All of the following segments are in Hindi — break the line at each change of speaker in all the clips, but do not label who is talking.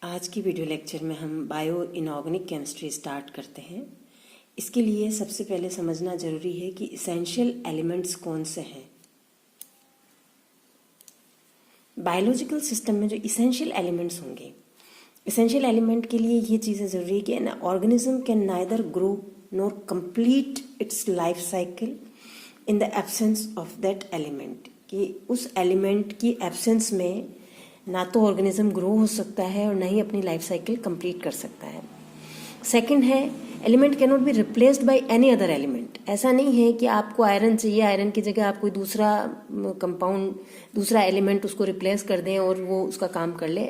आज की वीडियो लेक्चर में हम बायो इनऑर्गेनिक केमिस्ट्री स्टार्ट करते हैं। इसके लिए सबसे पहले समझना जरूरी है कि इसेंशियल एलिमेंट्स कौन से हैं। बायोलॉजिकल सिस्टम में जो इसेंशियल एलिमेंट्स होंगे, इसेंशियल एलिमेंट के लिए ये चीज़ें ज़रूरी है कि an organism can neither grow nor complete it's life cycle in the absence of that element, कि उस एलिमेंट की एब्सेंस में ना तो ऑर्गेनिज्म ग्रो हो सकता है और ना ही अपनी लाइफ साइकिल कंप्लीट कर सकता है। सेकंड है, element can not be replaced by any other element. ऐसा नहीं है कि आपको आयरन चाहिए, आयरन की जगह आप कोई दूसरा कंपाउंड, दूसरा एलिमेंट उसको रिप्लेस कर दें और वो उसका काम कर ले,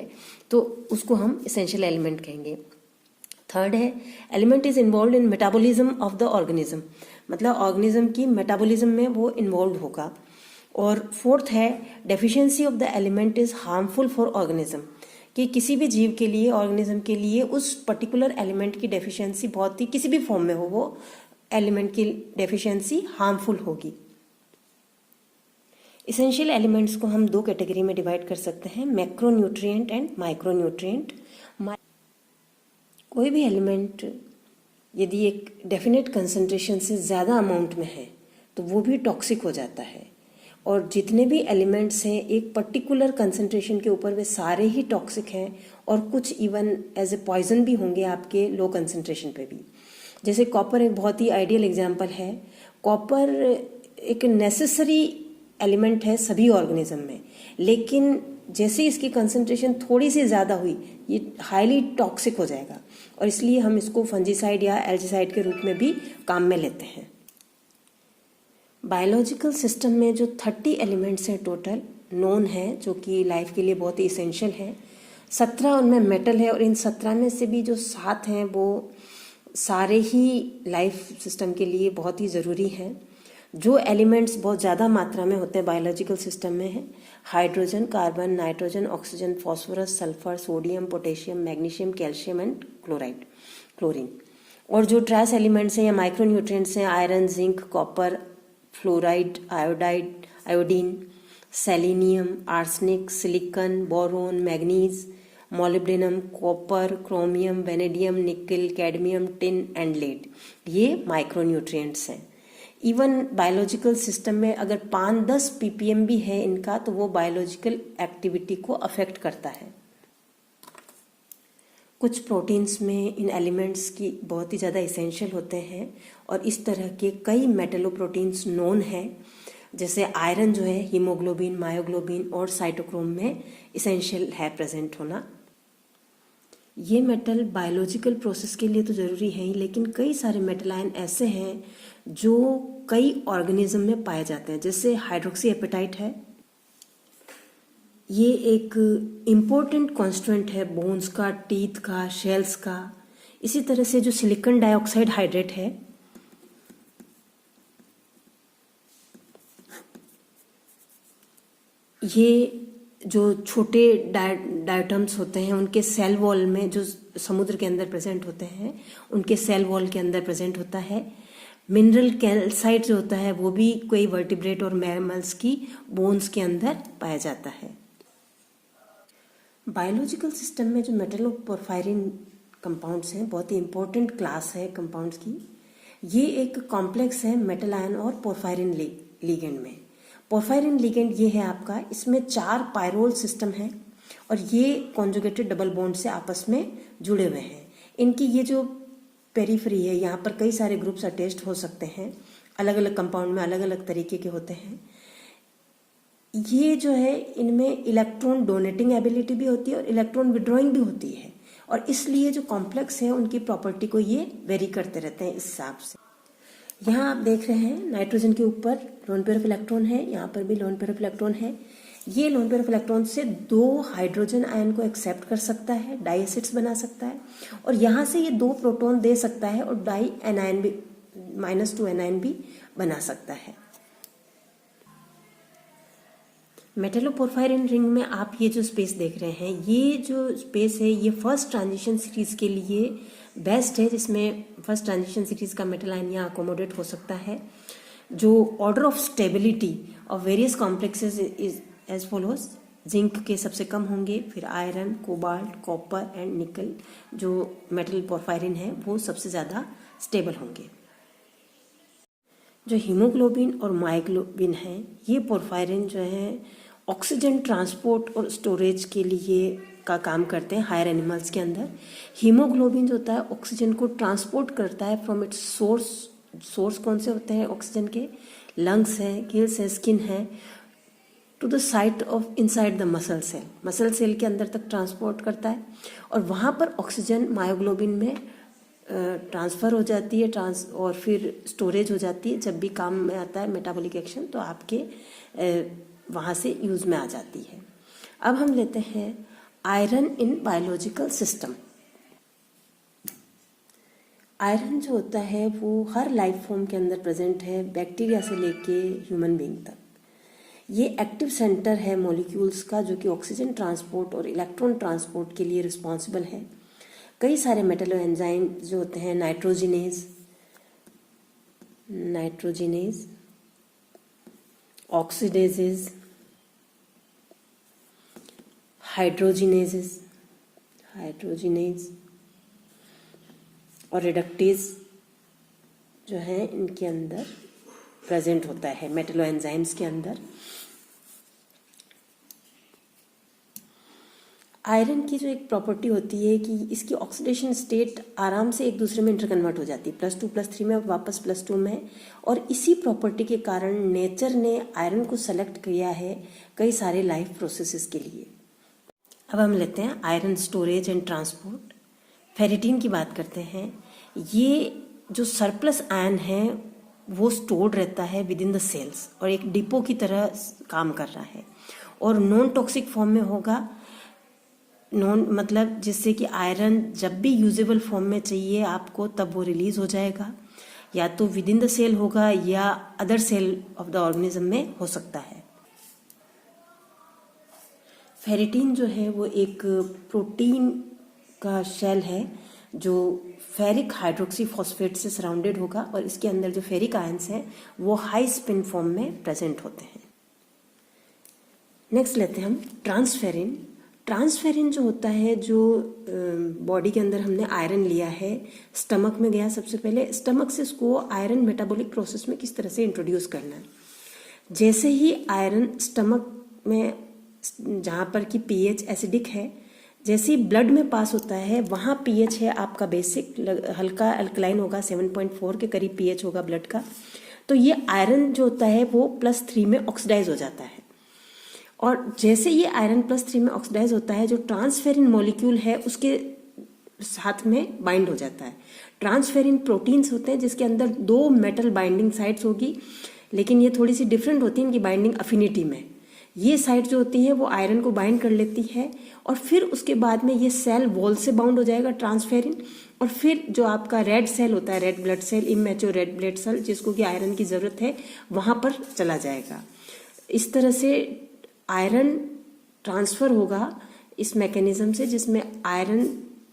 तो उसको हम इसेंशियल एलिमेंट कहेंगे। थर्ड है, element is involve in metabolism of the organism, मतलब ऑर्गेनिज्म की मेटाबॉलिज्म में वो इन्वॉल्व होगा। और फोर्थ है, deficiency of the element is harmful for organism, कि किसी भी जीव के लिए, ऑर्गेनिज्म के लिए उस पर्टिकुलर एलिमेंट की डेफिशिएंसी बहुत ही, किसी भी फॉर्म में हो, वो एलिमेंट की डेफिशिएंसी हार्मफुल होगी। इसेंशियल एलिमेंट्स को हम दो कैटेगरी में डिवाइड कर सकते हैं, मैक्रोन्यूट्रिएंट एंड माइक्रोन्यूट्रिएंट। कोई भी एलिमेंट यदि एक डेफिनेट कंसंट्रेशन से ज़्यादा अमाउंट में है तो वो भी टॉक्सिक हो जाता है, और जितने भी एलिमेंट्स हैं एक पर्टिकुलर कंसंट्रेशन के ऊपर वे सारे ही टॉक्सिक हैं, और कुछ इवन एज ए पॉइजन भी होंगे आपके लो कंसंट्रेशन पे भी। जैसे कॉपर एक बहुत ही आइडियल एग्जांपल है। कॉपर एक नेसेसरी एलिमेंट है सभी ऑर्गेनिज्म में, लेकिन जैसे इसकी कंसंट्रेशन थोड़ी सी ज़्यादा हुई ये हाईली टॉक्सिक हो जाएगा, और इसलिए हम इसको फंजीसाइड या एल्जीसाइड के रूप में भी काम में लेते हैं। बायोलॉजिकल सिस्टम में जो 30 एलिमेंट्स हैं टोटल नोन है, जो कि लाइफ के लिए बहुत ही इसेंशियल है। 17 उनमें मेटल है, और इन 17 में से भी जो 7 हैं वो सारे ही लाइफ सिस्टम के लिए बहुत ही ज़रूरी हैं। जो एलिमेंट्स बहुत ज़्यादा मात्रा में होते हैं बायोलॉजिकल सिस्टम में है hydrogen, carbon, nitrogen, oxygen, phosphorus, sulphur, sodium, potassium, magnesium, calcium and chlorine. और जो ट्रेस एलिमेंट्स हैं या माइक्रोन्यूट्रिएंट्स हैं, iron, zinc, copper, fluoride, iodine, selenium, arsenic, silicon, boron, manganese, molybdenum, copper, chromium, vanadium, निकल, कैडमियम, टिन एंड लेड, ये माइक्रोन्यूट्रिएंट्स हैं। इवन बायोलॉजिकल सिस्टम में अगर 5-10 ppm भी है इनका, तो वो बायोलॉजिकल एक्टिविटी को अफेक्ट करता है। कुछ प्रोटीन्स में इन एलिमेंट्स की बहुत ही ज़्यादा इसेंशियल होते हैं, और इस तरह के कई मेटलोप्रोटीन्स नोन हैं। जैसे आयरन जो है हीमोग्लोबिन, मायोग्लोबिन और साइटोक्रोम में इसेंशियल है प्रेजेंट होना। ये मेटल बायोलॉजिकल प्रोसेस के लिए तो ज़रूरी है ही, लेकिन कई सारे मेटल आयन ऐसे हैं जो कई ऑर्गेनिज्म में पाए जाते हैं। जैसे हाइड्रोक्सी एपेटाइट है, ये एक इम्पोर्टेंट कॉन्स्टिट्यूएंट है बोन्स का, टीथ का, शेल्स का। इसी तरह से जो सिलिकॉन डाइऑक्साइड हाइड्रेट है, ये जो छोटे डायटम्स होते हैं उनके सेल वॉल में, जो समुद्र के अंदर प्रेजेंट होते हैं उनके सेल वॉल के अंदर प्रेजेंट होता है। मिनरल कैल्साइट जो होता है वो भी कोई वर्टिब्रेट और मैमल्स की बोन्स के अंदर पाया जाता है। बायोलॉजिकल सिस्टम में जो मेटलोपोरफायरिन कंपाउंड्स हैं, बहुत ही इंपॉर्टेंट क्लास है कंपाउंड्स की। ये एक कॉम्प्लेक्स है मेटल आयन और पोरफायरिन लिगेंड में। पोरफायरिन लिगेंड ये है आपका, इसमें 4 पायरोल सिस्टम है, और ये कॉन्जुगेटेड डबल बॉन्ड से आपस में जुड़े हुए हैं। इनकी ये जो पेरीफ्री है, यहाँ पर कई सारे ग्रुप्स अटैच्ड हो सकते हैं, अलग अलग कंपाउंड में अलग अलग तरीके के होते हैं। ये जो है इनमें इलेक्ट्रॉन डोनेटिंग एबिलिटी भी होती है और इलेक्ट्रॉन विड्रॉइंग भी होती है, और इसलिए जो कॉम्प्लेक्स है उनकी प्रॉपर्टी को ये वेरी करते रहते हैं इस हिसाब से। यहाँ आप देख रहे हैं नाइट्रोजन के ऊपर लोन पेयर ऑफ इलेक्ट्रॉन है, यहाँ पर भी लोन पेयर ऑफ इलेक्ट्रॉन है। ये लोन पेयर ऑफ इलेक्ट्रॉन से 2 हाइड्रोजन आयन को एक्सेप्ट कर सकता है, डाई एसिड्स बना सकता है, और यहाँ से ये 2 प्रोटॉन दे सकता है और डाई एनायन भी, -2 एनायन भी बना सकता है। मेटलोपोरफायरिन रिंग में आप ये जो स्पेस देख रहे हैं, ये जो स्पेस है ये फर्स्ट ट्रांजिशन सीरीज के लिए बेस्ट है, जिसमें फर्स्ट ट्रांजिशन सीरीज का मेटल आयन यहाँ अकोमोडेट हो सकता है। जो order of stability of various complexes is as follows. Zinc के सबसे कम होंगे, फिर आयरन, कोबाल्ट, कॉपर एंड निकल जो मेटल पोरफायरिन है वो सबसे ज़्यादा स्टेबल होंगे। जो हीमोग्लोबिन और मायोग्लोबिन है ये पोरफायरिन जो है ऑक्सीजन ट्रांसपोर्ट और स्टोरेज के लिए का काम करते हैं हायर एनिमल्स के अंदर। हीमोग्लोबिन जो होता है ऑक्सीजन को ट्रांसपोर्ट करता है फ्रॉम इट्स सोर्स कौन से होते हैं ऑक्सीजन के, लंग्स है, गिल्स है, स्किन है, to the site of inside the muscle cell के अंदर तक ट्रांसपोर्ट करता है और वहाँ पर ऑक्सीजन मायोग्लोबिन में ट्रांसफ़र हो जाती है और फिर स्टोरेज हो जाती है। जब भी काम में आता है मेटाबॉलिक एक्शन तो आपके वहाँ से यूज़ में आ जाती है। अब हम लेते हैं iron in biological system. Iron जो होता है वो हर लाइफ फॉर्म के अंदर प्रेजेंट है, बैक्टीरिया से लेके ह्यूमन बीइंग तक। ये एक्टिव सेंटर है मॉलिक्यूल्स का जो कि ऑक्सीजन ट्रांसपोर्ट और इलेक्ट्रॉन ट्रांसपोर्ट के लिए रिस्पॉन्सिबल है। कई सारे मेटलो एंजाइम जो होते हैं नाइट्रोजिनेज, ऑक्सीडेजेज, हाइड्रोजिनेज और रिडक्टेज जो है इनके अंदर प्रेजेंट होता है मेटलो एंजाइम्स के अंदर। आयरन की जो एक प्रॉपर्टी होती है कि इसकी ऑक्सीडेशन स्टेट आराम से एक दूसरे में इंटरकन्वर्ट हो जाती है, +2 +3 में वापस +2 में, और इसी प्रॉपर्टी के कारण नेचर ने आयरन को सेलेक्ट किया है कई सारे लाइफ प्रोसेसेस के लिए। अब हम लेते हैं iron storage and transport. Ferritin की बात करते हैं। ये जो सरप्लस आयन है वो स्टोर्ड रहता है विद इन द सेल्स और एक डिपो की तरह काम कर रहा है और नॉन टॉक्सिक फॉर्म में होगा। नॉन मतलब जिससे कि आयरन जब भी यूजेबल फॉर्म में चाहिए आपको तब वो रिलीज हो जाएगा, या तो विद इन द सेल होगा या other cell of the organism में हो सकता है। फेरिटीन जो है वो एक प्रोटीन का शेल है जो फेरिक हाइड्रोक्सी फॉस्फेट से सराउंडेड होगा और इसके अंदर जो फेरिक आयंस हैं वो हाई स्पिन फॉर्म में प्रेजेंट होते हैं। नेक्स्ट लेते हैं हम ट्रांसफेरिन। ट्रांसफेरिन जो होता है, जो बॉडी के अंदर हमने आयरन लिया है, स्टमक में गया सबसे पहले, स्टमक से इसको आयरन मेटाबॉलिक प्रोसेस में किस तरह से इंट्रोड्यूस करना है। जैसे ही आयरन स्टमक में जहाँ पर कि पीएच एसिडिक है, जैसे ही ब्लड में पास होता है वहाँ पीएच है आपका बेसिक हल्का अल्कलाइन होगा, 7.4 के करीब पीएच होगा ब्लड का। तो ये आयरन जो होता है वो +3 में ऑक्सीडाइज हो जाता है और जैसे ये आयरन +3 में ऑक्सीडाइज होता है जो ट्रांसफेरिन मॉलिक्यूल है उसके साथ में बाइंड हो जाता है। ट्रांसफेरिन प्रोटीन्स होते हैं जिसके अंदर 2 मेटल बाइंडिंग साइट्स होगी, लेकिन ये थोड़ी सी डिफरेंट होती है इनकी बाइंडिंग अफिनिटी में। ये साइट जो होती है वो आयरन को बाइंड कर लेती है और फिर उसके बाद में ये सेल वॉल से बाउंड हो जाएगा ट्रांसफेरिन, और फिर जो आपका रेड सेल होता है, red blood cell, immature red blood cell जिसको कि आयरन की ज़रूरत है वहाँ पर चला जाएगा। इस तरह से आयरन ट्रांसफ़र होगा इस मैकेनिज्म से, जिसमें आयरन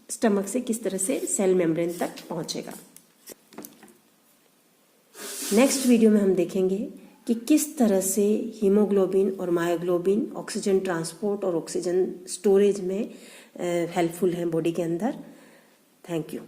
स्टमक से किस तरह से सेल मेम्ब्रेन तक पहुँचेगा। नेक्स्ट वीडियो में हम देखेंगे कि किस तरह से हीमोग्लोबिन और मायोग्लोबिन ऑक्सीजन ट्रांसपोर्ट और ऑक्सीजन स्टोरेज में हेल्पफुल हैं बॉडी के अंदर। Thank you.